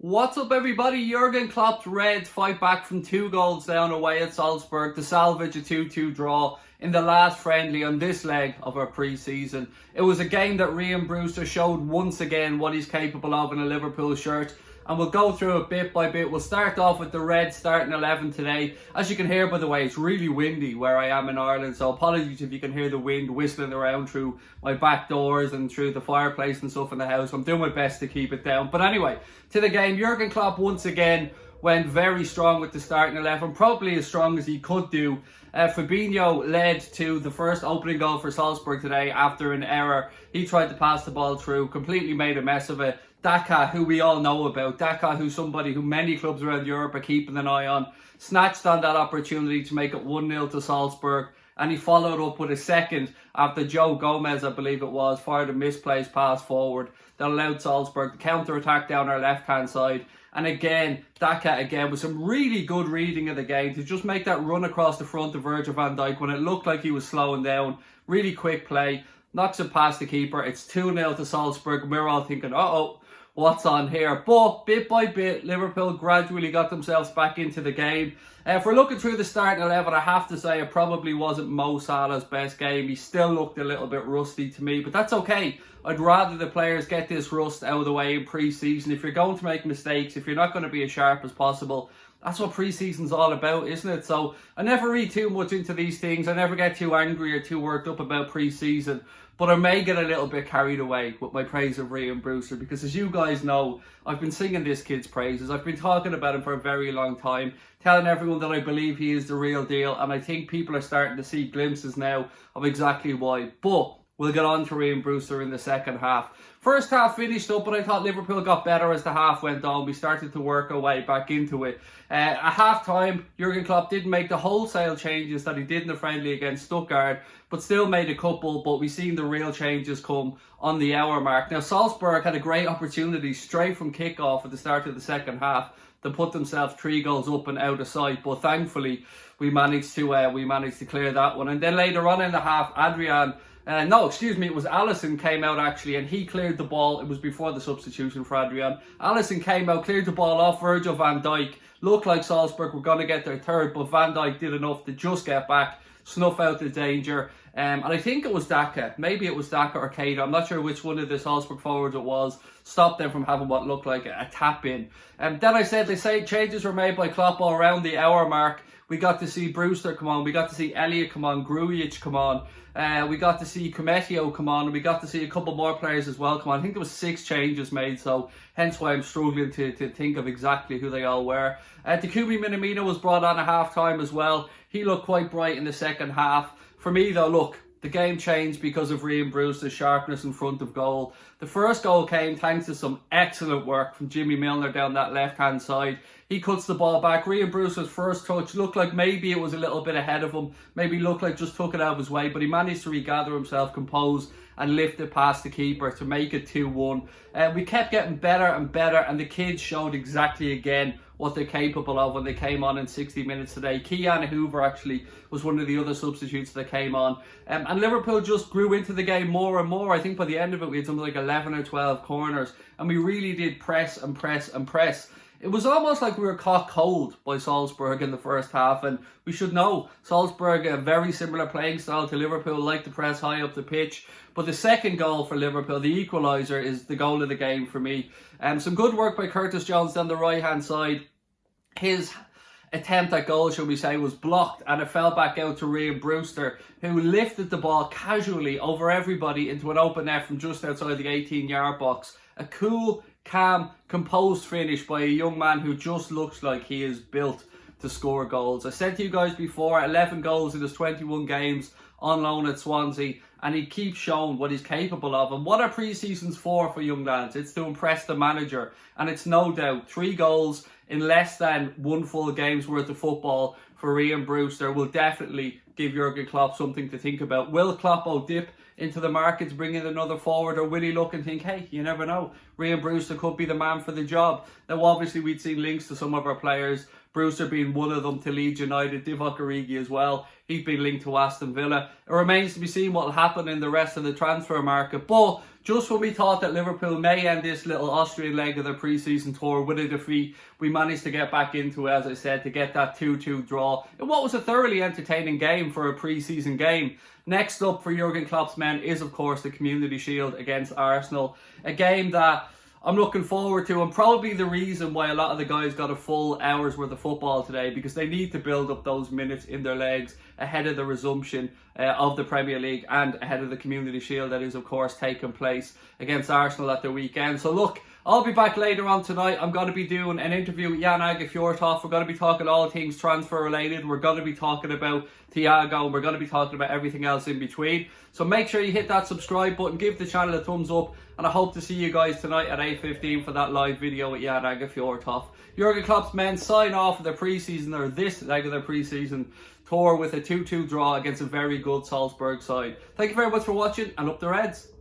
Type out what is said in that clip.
What's up, everybody? Jurgen Klopp's Reds fight back from 2 goals down away at Salzburg to salvage a 2-2 draw in the last friendly on this leg of our pre-season. It was a game that Rhian Brewster showed once again what he's capable of in a Liverpool shirt, and we'll go through it bit by bit. We'll start off with the Reds starting 11 today. As you can hear, by the way, it's really windy where I am in Ireland, so apologies if you can hear the wind whistling around through my back doors and through the fireplace and stuff in the house. I'm doing my best to keep it down. But anyway, to the game, Jurgen Klopp once again went very strong with the starting 11, probably as strong as he could do. Firmino led to the first opening goal for Salzburg today after an error. He tried to pass the ball through, completely made a mess of it. Daka, who we all know about, Daka, who's somebody who many clubs around Europe are keeping an eye on, snatched on that opportunity to make it 1-0 to Salzburg, and he followed up with a second after Joe Gomez, I believe it was, fired a misplaced pass forward that allowed Salzburg to counter-attack down our left-hand side. And again, Daka again with some really good reading of the game to just make that run across the front of Virgil van Dijk when it looked like he was slowing down. Really quick play, knocks it past the keeper. It's 2-0 to Salzburg, and we're all thinking, uh-oh, what's on here? But bit by bit, Liverpool gradually got themselves back into the game. If we're looking through the starting 11, I have to say it probably wasn't Mo Salah's best game. He still looked a little bit rusty to me, but that's okay. I'd rather the players get this rust out of the way in pre-season. If you're going to make mistakes, if you're not going to be as sharp as possible, that's what pre-season's all about, isn't it? So I never read too much into these things. I never get too angry or too worked up about pre-season. But I may get a little bit carried away with my praise of Rhian Brewster, because as you guys know, I've been singing this kid's praises. I've been talking about him for a very long time, telling everyone that I believe he is the real deal, and I think people are starting to see glimpses now of exactly why. But we'll get on to Rhian Brewster in the second half. First half finished up, but I thought Liverpool got better as the half went on. We started to work our way back into it. At half-time, Jurgen Klopp didn't make the wholesale changes that he did in the friendly against Stuttgart, but still made a couple. But we've seen the real changes come on the hour mark. Now, Salzburg had a great opportunity straight from kickoff at the start of the second half to put themselves 3 goals up and out of sight, but thankfully we managed to clear that one. And then later on in the half, it was Alisson came out actually, and he cleared the ball. It was before the substitution for Adrian. Alisson came out, cleared the ball off Virgil van Dijk. Looked like Salzburg were going to get their third, but Van Dijk did enough to just get back, snuff out the danger. And I think it was Daka. Maybe it was Daka or Kane. I'm not sure which one of the Salzburg forwards it was. Stopped them from having what looked like a tap-in. And then they say changes were made by Klopp all around the hour mark. We got to see Brewster come on. We got to see Elliott come on. Grujic come on. We got to see Kometio come on. And we got to see a couple more players as well come on. I think there was 6 changes made, so hence why I'm struggling to think of exactly who they all were. Minamino was brought on at half-time as well. He looked quite bright in the second half. For me, though, look, the game changed because of Rhian Brewster's sharpness in front of goal. The first goal came thanks to some excellent work from Jimmy Milner down that left-hand side. He cuts the ball back. Rhian Brewster's first touch looked like maybe it was a little bit ahead of him. Maybe looked like just took it out of his way, but he managed to regather himself, compose, and lift it past the keeper to make it 2-1. We kept getting better and better, and the kids showed exactly again what they're capable of when they came on in 60 minutes today. Kylian Hoover actually was one of the other substitutes that came on. And Liverpool just grew into the game more and more. I think by the end of it we had something like 11 or 12 corners, and we really did press and press and press. It was almost like we were caught cold by Salzburg in the first half, and we should know Salzburg, a very similar playing style to Liverpool, like to press high up the pitch. But the second goal for Liverpool, the equaliser, is the goal of the game for me. Some good work by Curtis Jones down the right-hand side. His attempt at goal, shall we say, was blocked, and it fell back out to Rhian Brewster, who lifted the ball casually over everybody into an open net from just outside the 18-yard box. A cool, calm, composed finish by a young man who just looks like he is built to score goals. I said to you guys before, 11 goals in his 21 games on loan at Swansea, and he keeps showing what he's capable of. And what are pre-seasons for young lads? It's to impress the manager, and it's no doubt 3 goals in less than 1 full game's worth of football for Rhian Brewster will definitely give Jurgen Klopp something to think about. Will Klopp dip into the market to bring in another forward, or will he look and think, hey, you never know, Rhian Brewster could be the man for the job? Now, obviously, we'd seen links to some of our players Brewster being one of them, to Leeds United, Divock Origi as well. He's been linked to Aston Villa. It remains to be seen what will happen in the rest of the transfer market. But just when we thought that Liverpool may end this little Austrian leg of their pre-season tour with a defeat, we managed to get back into it, as I said, to get that 2-2 draw in what was a thoroughly entertaining game for a pre-season game. Next up for Jurgen Klopp's men is, of course, the Community Shield against Arsenal. A game that I'm looking forward to, and probably the reason why a lot of the guys got a full hour's worth of football today, because they need to build up those minutes in their legs ahead of the resumption of the Premier League and ahead of the Community Shield that is, of course, taking place against Arsenal at the weekend. So look, I'll be back later on tonight. I'm going to be doing an interview with Jan Åge Fjørtoft. We're going to be talking all things transfer related. We're going to be talking about Thiago, and we're going to be talking about everything else in between. So make sure you hit that subscribe button, give the channel a thumbs up, and I hope to see you guys tonight at 8:15 for that live video with Jan Åge Fjørtoft. Jurgen Klopp's men sign off their pre-season, or this leg of their pre-season tour, with a 2-2 draw against a very good Salzburg side. Thank you very much for watching, and up the Reds.